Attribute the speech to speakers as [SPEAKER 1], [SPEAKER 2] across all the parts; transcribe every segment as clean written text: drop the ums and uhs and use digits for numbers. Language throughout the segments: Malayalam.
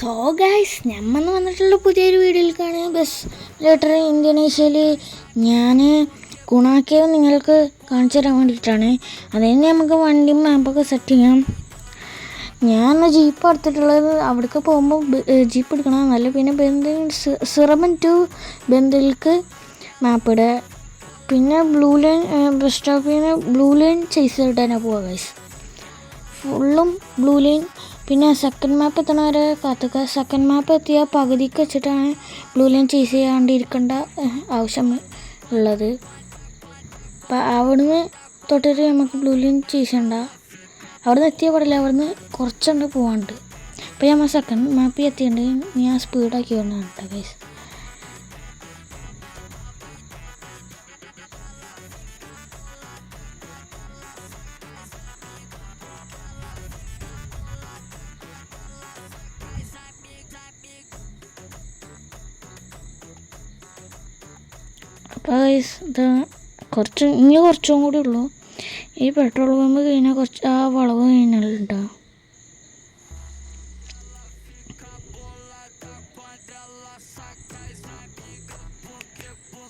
[SPEAKER 1] സോ ഗൈസ് നമ്മൾ വന്നിട്ടുള്ള പുതിയൊരു വീഡിയോയിലേക്കാണ്. ബസ് ലെറ്റർ ഇന്തോനേഷ്യയിൽ ഞാൻ ഗുണാക്കേവ് നിങ്ങൾക്ക് കാണിച്ചു തരാൻ വേണ്ടിയിട്ടാണ്. അതിന് നമുക്ക് വണ്ടി മാപ്പൊക്കെ സെറ്റ് ചെയ്യാം. ഞാൻ ജീപ്പ് എടുത്തിട്ടുള്ളത്. അവിടേക്ക് പോകുമ്പോൾ ജീപ്പ് എടുക്കണം നല്ല. പിന്നെ സിറമൻ ടു ബന്ദിൽക്ക് മാപ്പ് ഇടുക. പിന്നെ ബ്ലൂ ലൈൻ ബസ് സ്റ്റോപ്പിൽ നിന്ന് ബ്ലൂ ലൈൻ ചേസ് ചെയ്തിട്ടാണ് പോവുക ഗൈസ്. ഫുള്ളും ബ്ലൂ ലൈൻ. പിന്നെ സെക്കൻഡ് മാപ്പ് എത്തണ വരെ കാത്തുക. സെക്കൻഡ് മാപ്പ് എത്തിയാൽ പകുതിക്ക് വെച്ചിട്ടാണ് ബ്ലൂ ലൈൻ ചേസ് ചെയ്യാണ്ടിരിക്കേണ്ട ആവശ്യം ഉള്ളത്. അപ്പം അവിടുന്ന് തൊട്ടിട്ട് നമുക്ക് ബ്ലൂ ലൈൻ ചേസ് ചെയ്യണ്ട. അവിടുന്ന് എത്തിയാൽ പാടില്ല, അവിടുന്ന് കുറച്ചുണ്ട് പോകാണ്ട്. അപ്പോൾ നമ്മൾ സെക്കൻഡ് മാപ്പിൽ എത്തിയിട്ടുണ്ടെങ്കിൽ ഞാൻ സ്പീഡാക്കി കൊണ്ടാണ് കേട്ടോ ഗൈസ്. അപ്പോൾ ഇത് കുറച്ചും കൂടി ഉള്ളൂ. ഈ പെട്രോൾ പമ്പ് കഴിഞ്ഞാൽ കുറച്ച് ആ വളവ് കഴിഞ്ഞാലുണ്ടോ.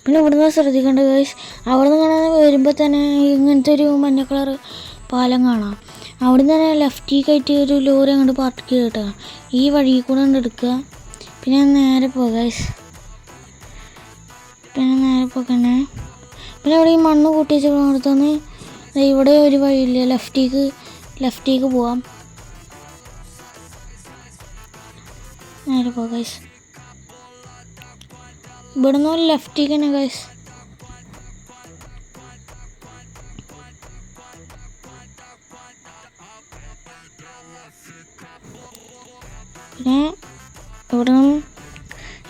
[SPEAKER 1] പിന്നെ ഇവിടുന്ന് ശ്രദ്ധിക്കേണ്ട ഗൈസ്, അവിടുന്ന് കാണാൻ വരുമ്പോൾ തന്നെ ഇങ്ങനത്തെ ഒരു മഞ്ഞ കളർ പാലം കാണാം. അവിടുന്ന് തന്നെ ലെഫ്റ്റിലേക്കായിട്ട് ഒരു ലോറി അങ്ങോട്ട് പാർക്ക് ചെയ്തിട്ടാ ഈ വഴി കൂടെ കൊണ്ട് എടുക്കുക. പിന്നെ നേരെ പോകുക ഗൈസ്. പിന്നെ നേരെ പോക്കന്നെ. പിന്നെ അവിടെ ഈ മണ്ണ് കൂട്ടി വെച്ചെടുത്തുനിന്ന് ഇവിടെ ഒരു വഴിയില്ല, ലെഫ്റ്റിലേക്ക് പോവാം. നേരെ പോകാം ഗൈസ്. ഇവിടുന്ന് ഒരു ലെഫ്റ്റിലേക്ക് തന്നെ ഗൈസ്. പിന്നെ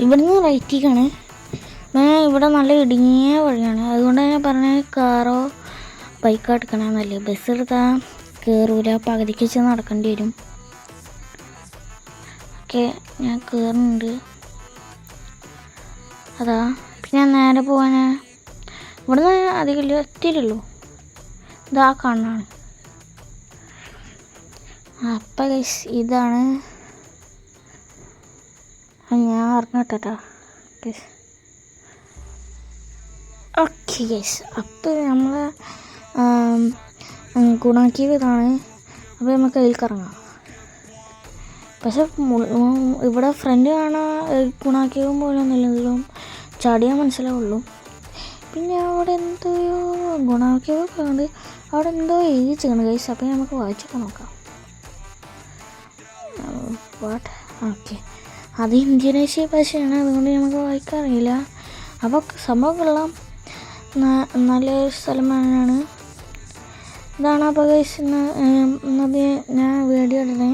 [SPEAKER 1] ഇവിടുന്ന് റൈറ്റിലേക്കാണ്. ഇവിടെ നല്ല ഇടുങ്ങിയ വഴിയാണ്. അതുകൊണ്ട് തന്നെ പറഞ്ഞത് കാറോ ബൈക്കോ എടുക്കണം നല്ലത്. ബസ് എടുത്താൽ കയറൂല, പകുതിക്ക് വെച്ച് നടക്കേണ്ടി വരും. ഓക്കെ, ഞാൻ കയറുന്നുണ്ട്. അതാ പിന്നെ നേരെ പോകാൻ ഇവിടുന്ന് അധികം എത്തിയില്ലല്ലോ. ഇതാ കാണാണ്. അപ്പം ഗൈസ് ഇതാണ് ഞാൻ അറിഞ്ഞിട്ടാ ഗൈസ്. ഓക്കെ ഗൈസ്, അപ്പോൾ നമ്മൾ ഗുണാക്കേവ് ഇതാണ്. അപ്പോൾ നമുക്ക് അതിലേക്ക് ഇറങ്ങാം. പക്ഷെ ഇവിടെ ഫ്രണ്ട് കാണാൻ ഗുണാക്കേവും പോലെ ഒന്നുമില്ലെങ്കിലും ചാടിയാൽ മനസ്സിലാവുള്ളൂ. പിന്നെ അവിടെ എന്തോ ഗുണാക്കേവൊക്കെ ഉണ്ട്. അവിടെ എന്തോ എഴുതി ചെയ്യണം ഗൈസ്. അപ്പോൾ നമുക്ക് വായിച്ചൊക്കെ നോക്കാം. വാട്ട് ഓക്കെ, അത് ഇന്തോനേഷ്യ ഭാഷയാണ്, അതുകൊണ്ട് നമുക്ക് വായിക്കാറില്ല. അപ്പോൾ സംഭവം കൊള്ളാം, നല്ലൊരു സ്ഥലമാണ്. ഇതാണ് അപ്പോൾ ഗൈസ് ഇന്നത് ഞാൻ വീഡിയോ ഇടണേ.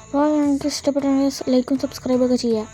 [SPEAKER 1] അപ്പോൾ ഞങ്ങൾക്ക് ഇഷ്ടപ്പെട്ടെങ്കിൽ ലൈക്കും സബ്സ്ക്രൈബൊക്കെ ചെയ്യുക.